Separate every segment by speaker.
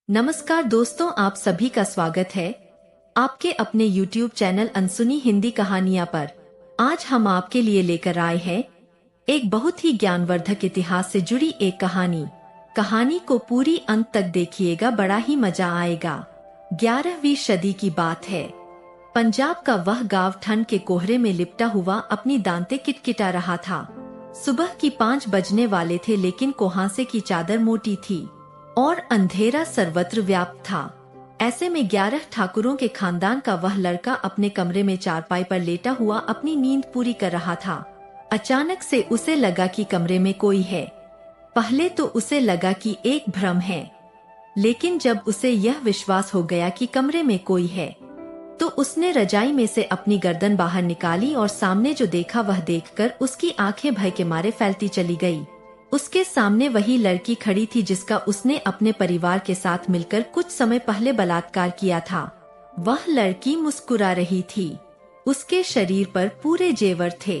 Speaker 1: नमस्कार दोस्तों, आप सभी का स्वागत है आपके अपने YouTube चैनल अनसुनी हिंदी कहानियां पर। आज हम आपके लिए लेकर आए हैं एक बहुत ही ज्ञानवर्धक इतिहास से जुड़ी एक कहानी को पूरी अंत तक देखिएगा, बड़ा ही मजा आएगा। 11वीं सदी की बात है। पंजाब का वह गांव ठंड के कोहरे में लिपटा हुआ अपनी दांतें किटकिटा रहा था। सुबह की 5 बजने वाले थे, लेकिन कुहासे की चादर मोटी थी और अंधेरा सर्वत्र व्याप्त था। ऐसे में 11 ठाकुरों के खानदान का वह लड़का अपने कमरे में चारपाई पर लेटा हुआ अपनी नींद पूरी कर रहा था। अचानक से उसे लगा कि कमरे में कोई है। पहले तो उसे लगा कि एक भ्रम है, लेकिन जब उसे यह विश्वास हो गया कि कमरे में कोई है, तो उसने रजाई में से अपनी गर्दन बाहर निकाली और सामने जो देखा वह देखकर उसकी आंखें भय के मारे फैलती चली गई। उसके सामने वही लड़की खड़ी थी जिसका उसने अपने परिवार के साथ मिलकर कुछ समय पहले बलात्कार किया था। वह लड़की मुस्कुरा रही थी। उसके शरीर पर पूरे जेवर थे।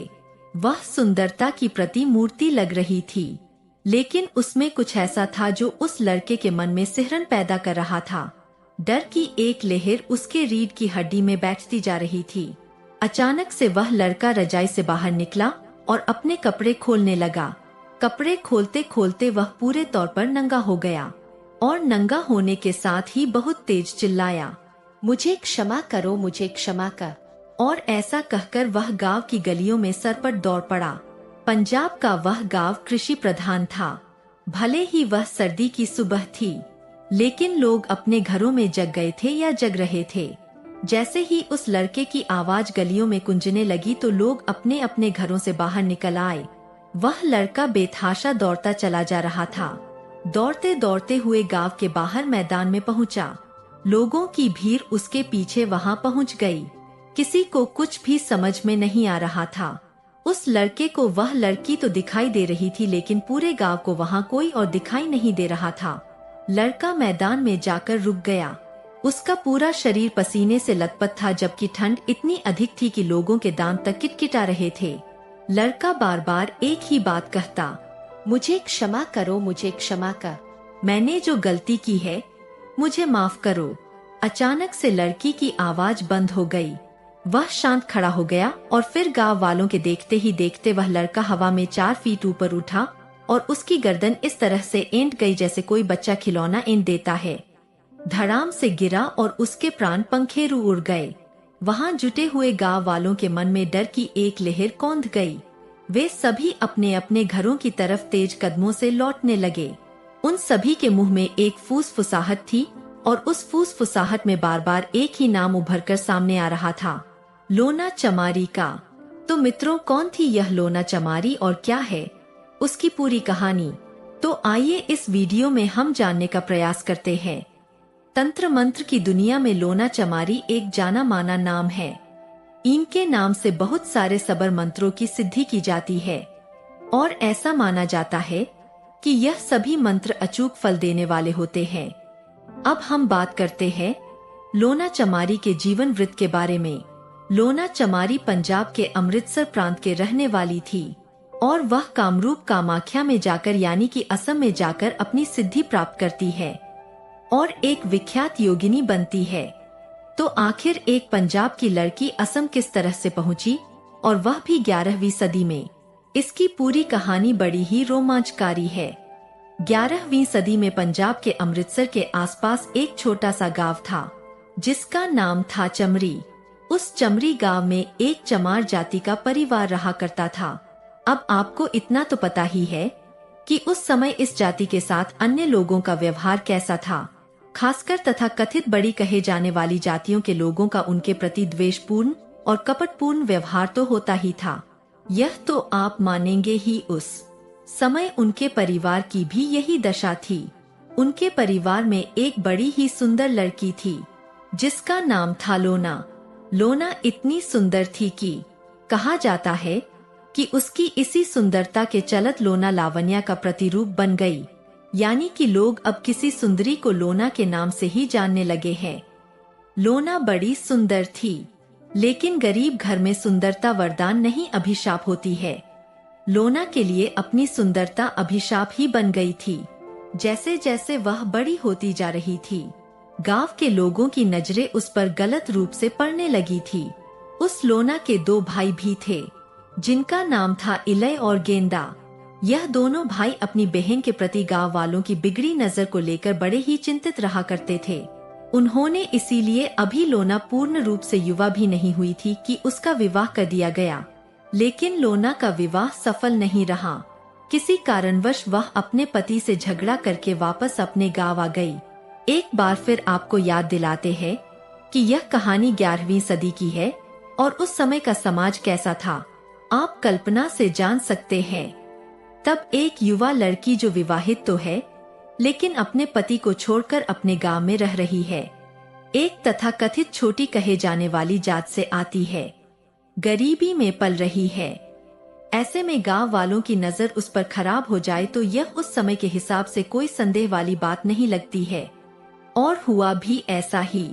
Speaker 1: वह सुंदरता की प्रतिमूर्ति लग रही थी, लेकिन उसमें कुछ ऐसा था जो उस लड़के के मन में सिहरन पैदा कर रहा था। डर की एक लहर उसके रीढ़ की हड्डी में बैठती जा रही थी। अचानक से वह लड़का रजाई से बाहर निकला और अपने कपड़े खोलने लगा। कपड़े खोलते खोलते वह पूरे तौर पर नंगा हो गया और नंगा होने के साथ ही बहुत तेज चिल्लाया, मुझे क्षमा करो, मुझे क्षमा कर। और ऐसा कहकर वह गांव की गलियों में सरपट दौड़ पड़ा। पंजाब का वह गांव कृषि प्रधान था। भले ही वह सर्दी की सुबह थी, लेकिन लोग अपने घरों में जग गए थे या जग रहे थे। जैसे ही उस लड़के की आवाज गलियों में गूंजने लगी तो लोग अपने अपने घरों से बाहर निकल आए। वह लड़का बेतहाशा दौड़ता चला जा रहा था। दौड़ते दौड़ते हुए गांव के बाहर मैदान में पहुंचा। लोगों की भीड़ उसके पीछे वहां पहुंच गई। किसी को कुछ भी समझ में नहीं आ रहा था। उस लड़के को वह लड़की तो दिखाई दे रही थी, लेकिन पूरे गांव को वहां कोई और दिखाई नहीं दे रहा था। लड़का मैदान में जाकर रुक गया। उसका पूरा शरीर पसीने से लथपथ था, जबकि ठंड इतनी अधिक थी कि लोगों के दांत तक किटकिटा रहे थे। लड़का बार बार एक ही बात कहता, मुझे क्षमा करो, मुझे क्षमा कर, मैंने जो गलती की है मुझे माफ करो। अचानक से लड़की की आवाज बंद हो गई। वह शांत खड़ा हो गया और फिर गांव वालों के देखते ही देखते वह लड़का हवा में 4 फीट ऊपर उठा और उसकी गर्दन इस तरह से ऐंठ गई जैसे कोई बच्चा खिलौना ऐंठ देता है। धड़ाम से गिरा और उसके प्राण पंखेरु उड़ गए। वहां जुटे हुए गांव वालों के मन में डर की एक लहर कौंध गई। वे सभी अपने अपने घरों की तरफ तेज कदमों से लौटने लगे। उन सभी के मुंह में एक फुसफुसाहट थी और उस फुसफुसाहट में बार बार एक ही नाम उभरकर सामने आ रहा था, लोना चमारी का। तो मित्रों, कौन थी यह लोना चमारी और क्या है उसकी पूरी कहानी? तो आइए इस वीडियो में हम जानने का प्रयास करते हैं। तंत्र मंत्र की दुनिया में लोना चमारी एक जाना माना नाम है। इनके नाम से बहुत सारे सबर मंत्रों की सिद्धि की जाती है और ऐसा माना जाता है कि यह सभी मंत्र अचूक फल देने वाले होते हैं। अब हम बात करते हैं लोना चमारी के जीवन वृत्त के बारे में। लोना चमारी पंजाब के अमृतसर प्रांत के रहने वाली थी और वह कामरूप कामाख्या में जाकर यानी कि असम में जाकर अपनी सिद्धि प्राप्त करती है और एक विख्यात योगिनी बनती है। तो आखिर एक पंजाब की लड़की असम किस तरह से पहुंची, और वह भी 11वीं सदी में? इसकी पूरी कहानी बड़ी ही रोमांचकारी है। 11वीं सदी में पंजाब के अमृतसर के आसपास एक छोटा सा गांव था जिसका नाम था चमरी। उस चमरी गांव में एक चमार जाति का परिवार रहा करता था। अब आपको इतना तो पता ही है कि उस समय इस जाति के साथ अन्य लोगों का व्यवहार कैसा था। खासकर तथा कथित बड़ी कहे जाने वाली जातियों के लोगों का उनके प्रति द्वेषपूर्ण और कपटपूर्ण व्यवहार तो होता ही था। यह तो आप मानेंगे ही। उस समय उनके परिवार की भी यही दशा थी। उनके परिवार में एक बड़ी ही सुंदर लड़की थी जिसका नाम था लोना। लोना इतनी सुंदर थी कि कहा जाता है कि उसकी इसी सुंदरता के चलत लोना लावण्या का प्रतिरूप बन गई। यानी कि लोग अब किसी सुंदरी को लोना के नाम से ही जानने लगे हैं। लोना बड़ी सुंदर थी, लेकिन गरीब घर में सुंदरता वरदान नहीं अभिशाप होती है। लोना के लिए अपनी सुंदरता अभिशाप ही बन गई थी। जैसे जैसे वह बड़ी होती जा रही थी, गांव के लोगों की नजरें उस पर गलत रूप से पड़ने लगी थी। उस लोना के 2 भाई भी थे, जिनका नाम था इलय और गेंदा। यह दोनों भाई अपनी बहन के प्रति गांव वालों की बिगड़ी नजर को लेकर बड़े ही चिंतित रहा करते थे। उन्होंने इसीलिए अभी लोना पूर्ण रूप से युवा भी नहीं हुई थी कि उसका विवाह कर दिया गया। लेकिन लोना का विवाह सफल नहीं रहा। किसी कारणवश वह अपने पति से झगड़ा करके वापस अपने गांव आ गई। एक बार फिर आपको याद दिलाते हैं कि यह कहानी 11वीं सदी की है और उस समय का समाज कैसा था, आप कल्पना से जान सकते हैं। तब एक युवा लड़की जो विवाहित तो है, लेकिन अपने पति को छोड़कर अपने गांव में रह रही है। एक तथाकथित छोटी कहे जाने वाली जात से आती है, गरीबी में पल रही है। ऐसे में गांव वालों की नजर उस पर खराब हो जाए तो यह उस समय के हिसाब से कोई संदेह वाली बात नहीं लगती है। और हुआ भी ऐसा ही।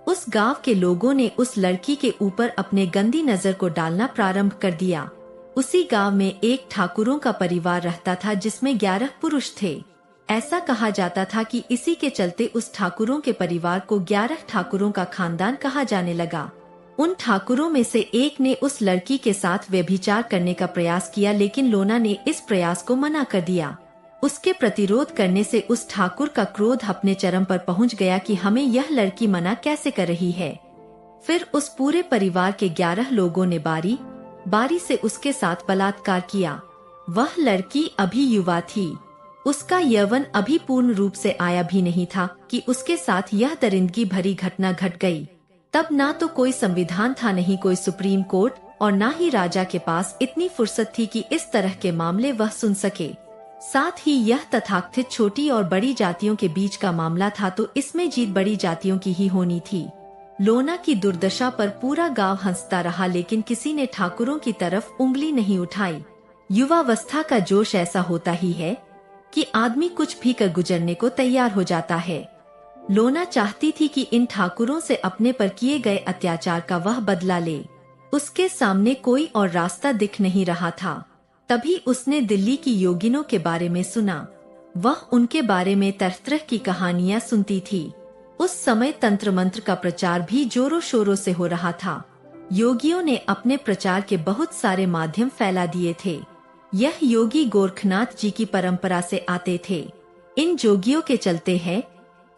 Speaker 1: उस गांव के लोगों ने उस लड़की के ऊपर अपने गंदी नजर को डालना प्रारंभ कर दिया। उसी गांव में एक ठाकुरों का परिवार रहता था जिसमें 11 पुरुष थे। ऐसा कहा जाता था कि इसी के चलते उस ठाकुरों के परिवार को 11 ठाकुरों का खानदान कहा जाने लगा। उन ठाकुरों में से एक ने उस लड़की के साथ व्यभिचार करने का प्रयास किया, लेकिन लोना ने इस प्रयास को मना कर दिया। उसके प्रतिरोध करने से उस ठाकुर का क्रोध अपने चरम पर पहुंच गया कि हमें यह लड़की मना कैसे कर रही है। फिर उस पूरे परिवार के 11 लोगों ने बारी बारी से उसके साथ बलात्कार किया। वह लड़की अभी युवा थी, उसका यौवन अभी पूर्ण रूप से आया भी नहीं था कि उसके साथ यह दरिंदगी भरी घटना घट गई। तब ना तो कोई संविधान था, नहीं कोई सुप्रीम कोर्ट, और ना ही राजा के पास इतनी फुर्सत थी कि इस तरह के मामले वह सुन सके। साथ ही यह तथाकथित छोटी और बड़ी जातियों के बीच का मामला था, तो इसमें जीत बड़ी जातियों की ही होनी थी। लोना की दुर्दशा पर पूरा गांव हंसता रहा, लेकिन किसी ने ठाकुरों की तरफ उंगली नहीं उठाई। युवावस्था का जोश ऐसा होता ही है कि आदमी कुछ भी कर गुजरने को तैयार हो जाता है। लोना चाहती थी कि इन ठाकुरों से अपने पर किए गए अत्याचार का वह बदला ले। उसके सामने कोई और रास्ता दिख नहीं रहा था। तभी उसने दिल्ली की योगिनों के बारे में सुना। वह उनके बारे में तरह तरह की कहानियां सुनती थी। उस समय तंत्र मंत्र का प्रचार भी जोरों शोरों से हो रहा था। योगियों ने अपने प्रचार के बहुत सारे माध्यम फैला दिए थे। यह योगी गोरखनाथ जी की परंपरा से आते थे। इन जोगियों के चलते है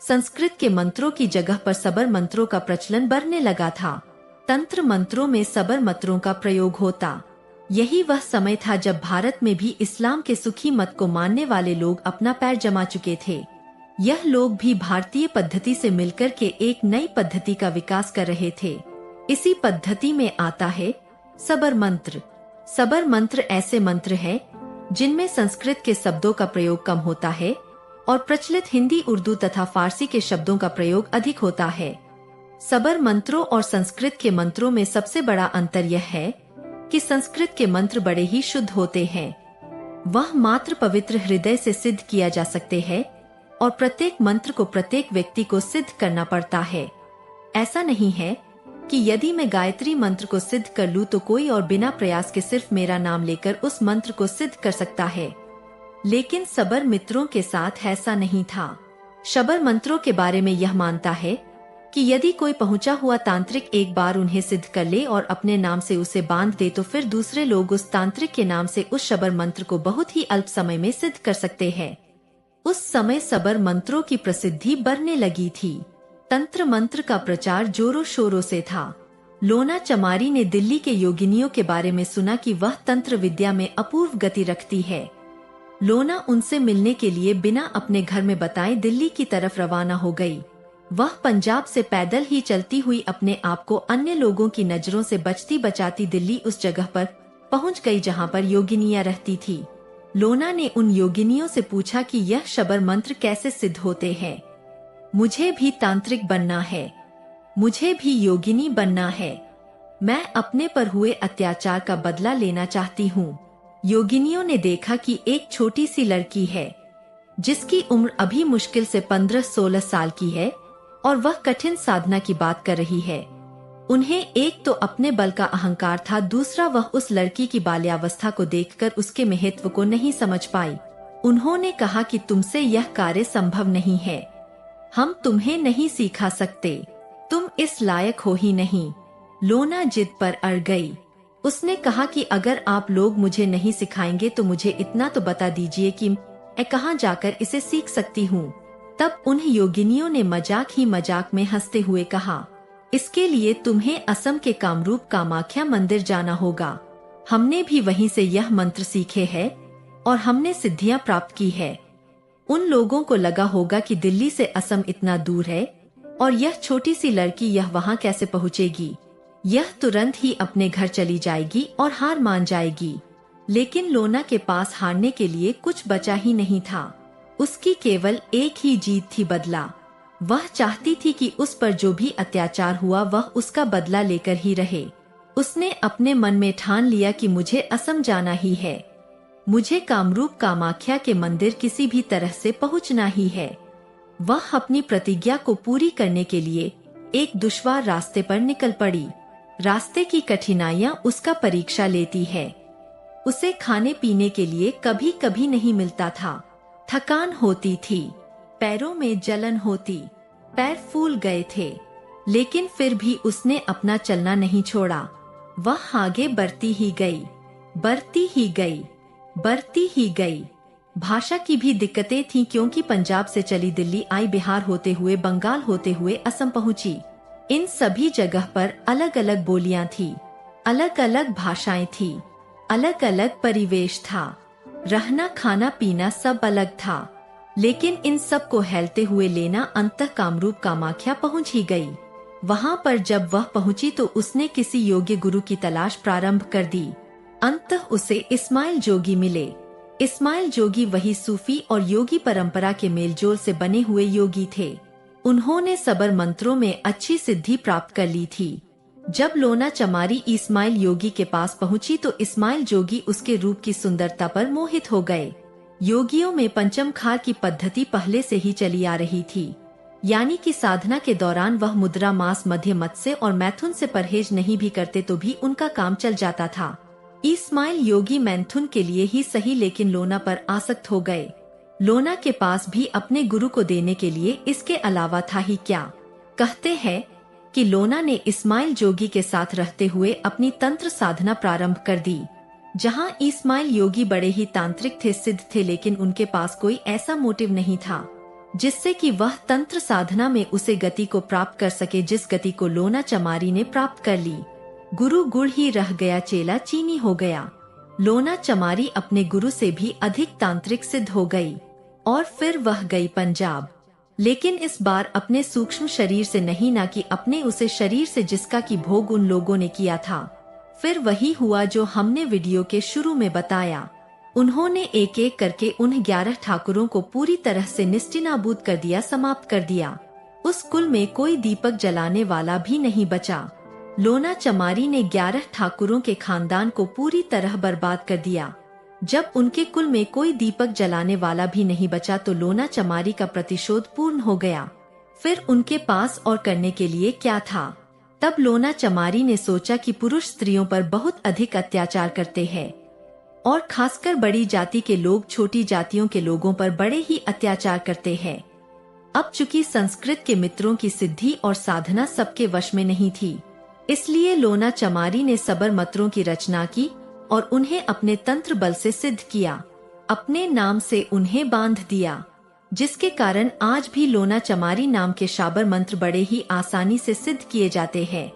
Speaker 1: संस्कृत के मंत्रों की जगह पर सबर मंत्रों का प्रचलन बढ़ने लगा था। तंत्र मंत्रों में सबर मंत्रों का प्रयोग होता। यही वह समय था जब भारत में भी इस्लाम के सुखी मत को मानने वाले लोग अपना पैर जमा चुके थे। यह लोग भी भारतीय पद्धति से मिलकर के एक नई पद्धति का विकास कर रहे थे। इसी पद्धति में आता है सबर मंत्र। सबर मंत्र ऐसे मंत्र हैं जिनमें संस्कृत के शब्दों का प्रयोग कम होता है और प्रचलित हिंदी, उर्दू तथा फारसी के शब्दों का प्रयोग अधिक होता है। सबर मंत्रों और संस्कृत के मंत्रों में सबसे बड़ा अंतर यह है कि संस्कृत के मंत्र बड़े ही शुद्ध होते हैं। वह मात्र पवित्र हृदय से सिद्ध किया जा सकते हैं और प्रत्येक मंत्र को प्रत्येक व्यक्ति को सिद्ध करना पड़ता है। ऐसा नहीं है कि यदि मैं गायत्री मंत्र को सिद्ध कर लूं तो कोई और बिना प्रयास के सिर्फ मेरा नाम लेकर उस मंत्र को सिद्ध कर सकता है। लेकिन सबर मित्रों के साथ ऐसा नहीं था। शबर मंत्रों के बारे में यह मानता है कि यदि कोई पहुंचा हुआ तांत्रिक एक बार उन्हें सिद्ध कर ले और अपने नाम से उसे बांध दे तो फिर दूसरे लोग उस तांत्रिक के नाम से उस शबर मंत्र को बहुत ही अल्प समय में सिद्ध कर सकते हैं। उस समय सबर मंत्रों की प्रसिद्धि बढ़ने लगी थी। तंत्र मंत्र का प्रचार जोरों शोरों से था। लोना चमारी ने दिल्ली के योगिनियों के बारे में सुना कि वह तंत्र विद्या में अपूर्व गति रखती है। लोना उनसे मिलने के लिए बिना अपने घर में बताए दिल्ली की तरफ रवाना हो गई। वह पंजाब से पैदल ही चलती हुई अपने आप को अन्य लोगों की नजरों से बचती बचाती दिल्ली उस जगह पर पहुंच गई जहां पर योगिनियां रहती थी। लोना ने उन योगिनियों से पूछा कि यह शबर मंत्र कैसे सिद्ध होते हैं। मुझे भी तांत्रिक बनना है, मुझे भी योगिनी बनना है। मैं अपने पर हुए अत्याचार का बदला लेना चाहती हूँ। योगिनियों ने देखा कि एक छोटी सी लड़की है जिसकी उम्र अभी मुश्किल से 15-16 साल की है और वह कठिन साधना की बात कर रही है। उन्हें एक तो अपने बल का अहंकार था, दूसरा वह उस लड़की की बाल्यावस्था को देखकर उसके महत्व को नहीं समझ पाई। उन्होंने कहा कि तुमसे यह कार्य संभव नहीं है, हम तुम्हें नहीं सिखा सकते, तुम इस लायक हो ही नहीं। लोना जिद पर अड़ गई। उसने कहा कि अगर आप लोग मुझे नहीं सिखाएंगे तो मुझे इतना तो बता दीजिए कि मैं कहाँ जाकर इसे सीख सकती हूँ। तब उन योगिनियों ने मजाक ही मजाक में हंसते हुए कहा, इसके लिए तुम्हें असम के कामरूप कामाख्या मंदिर जाना होगा। हमने भी वहीं से यह मंत्र सीखे हैं और हमने सिद्धियां प्राप्त की है। उन लोगों को लगा होगा कि दिल्ली से असम इतना दूर है और यह छोटी सी लड़की यह वहां कैसे पहुंचेगी। यह तुरंत ही अपने घर चली जाएगी और हार मान जाएगी। लेकिन लोना के पास हारने के लिए कुछ बचा ही नहीं था। उसकी केवल एक ही जीत थी, बदला। वह चाहती थी कि उस पर जो भी अत्याचार हुआ वह उसका बदला लेकर ही रहे। उसने अपने मन में ठान लिया कि मुझे असम जाना ही है, मुझे कामरूप कामाख्या के मंदिर किसी भी तरह से पहुंचना ही है। वह अपनी प्रतिज्ञा को पूरी करने के लिए एक दुश्वार रास्ते पर निकल पड़ी। रास्ते की कठिनाइयां उसका परीक्षा लेती है। उसे खाने पीने के लिए कभी कभी नहीं मिलता था, थकान होती थी, पैरों में जलन होती, पैर फूल गए थे, लेकिन फिर भी उसने अपना चलना नहीं छोड़ा। वह आगे बढ़ती ही गई, बढ़ती ही गई, बढ़ती ही गई। भाषा की भी दिक्कतें थीं, क्योंकि पंजाब से चली दिल्ली आई, बिहार होते हुए बंगाल होते हुए असम पहुंची। इन सभी जगह पर अलग अलग बोलियां थी, अलग अलग भाषाएं थी, अलग अलग परिवेश था, रहना खाना पीना सब अलग था। लेकिन इन सब को हेलते हुए लेना अंततः कामरूप कामाख्या पहुंच ही गई। वहां पर जब वह पहुंची तो उसने किसी योग्य गुरु की तलाश प्रारंभ कर दी। अंततः उसे इस्माइल जोगी मिले। इस्माइल जोगी वही सूफी और योगी परंपरा के मेलजोल से बने हुए योगी थे। उन्होंने सबर मंत्रों में अच्छी सिद्धि प्राप्त कर ली थी। जब लोना चमारी इस्माइल योगी के पास पहुंची तो इस्माइल जोगी उसके रूप की सुंदरता पर मोहित हो गए। योगियों में पंचम खार की पद्धति पहले से ही चली आ रही थी, यानी कि साधना के दौरान वह मुद्रा, मांस, मध्य, मत्स्य और मैथुन से परहेज नहीं भी करते तो भी उनका काम चल जाता था। इस्माइल योगी मैथुन के लिए ही सही, लेकिन लोना पर आसक्त हो गए। लोना के पास भी अपने गुरु को देने के लिए इसके अलावा था ही क्या। कहते हैं कि लोना ने इस्माइल जोगी के साथ रहते हुए अपनी तंत्र साधना प्रारंभ कर दी। जहां इस्माइल योगी बड़े ही तांत्रिक थे, सिद्ध थे, लेकिन उनके पास कोई ऐसा मोटिव नहीं था जिससे कि वह तंत्र साधना में उसे गति को प्राप्त कर सके, जिस गति को लोना चमारी ने प्राप्त कर ली। गुरु गुड़ ही रह गया, चेला चीनी हो गया। लोना चमारी अपने गुरु से भी अधिक तांत्रिक सिद्ध हो गई और फिर वह गई पंजाब, लेकिन इस बार अपने सूक्ष्म शरीर से नहीं, ना कि अपने उसे शरीर से जिसका की भोग उन लोगों ने किया था। फिर वही हुआ जो हमने वीडियो के शुरू में बताया। उन्होंने एक एक करके उन 11 ठाकुरों को पूरी तरह से निस्तिनाबूद कर दिया, समाप्त कर दिया। उस कुल में कोई दीपक जलाने वाला भी नहीं बचा। लोना चमारी ने 11 ठाकुरों के खानदान को पूरी तरह बर्बाद कर दिया। जब उनके कुल में कोई दीपक जलाने वाला भी नहीं बचा तो लोना चमारी का प्रतिशोध पूर्ण हो गया। फिर उनके पास और करने के लिए क्या था। तब लोना चमारी ने सोचा कि पुरुष स्त्रियों पर बहुत अधिक अत्याचार करते हैं और खासकर बड़ी जाति के लोग छोटी जातियों के लोगों पर बड़े ही अत्याचार करते हैं। अब चूंकि संस्कृत के मित्रों की सिद्धि और साधना सबके वश में नहीं थी, इसलिए लोना चमारी ने सबर मंत्रों की रचना की और उन्हें अपने तंत्र बल से सिद्ध किया, अपने नाम से उन्हें बांध दिया, जिसके कारण आज भी लोना चमारी नाम के शाबर मंत्र बड़े ही आसानी से सिद्ध किए जाते हैं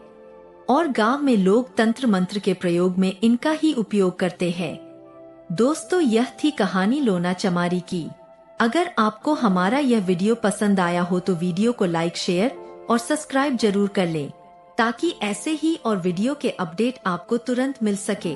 Speaker 1: और गांव में लोग तंत्र मंत्र के प्रयोग में इनका ही उपयोग करते हैं। दोस्तों, यह थी कहानी लोना चमारी की। अगर आपको हमारा यह वीडियो पसंद आया हो तो वीडियो को लाइक, शेयर और सब्सक्राइब जरूर कर लें, ताकि ऐसे ही और वीडियो के अपडेट आपको तुरंत मिल सके।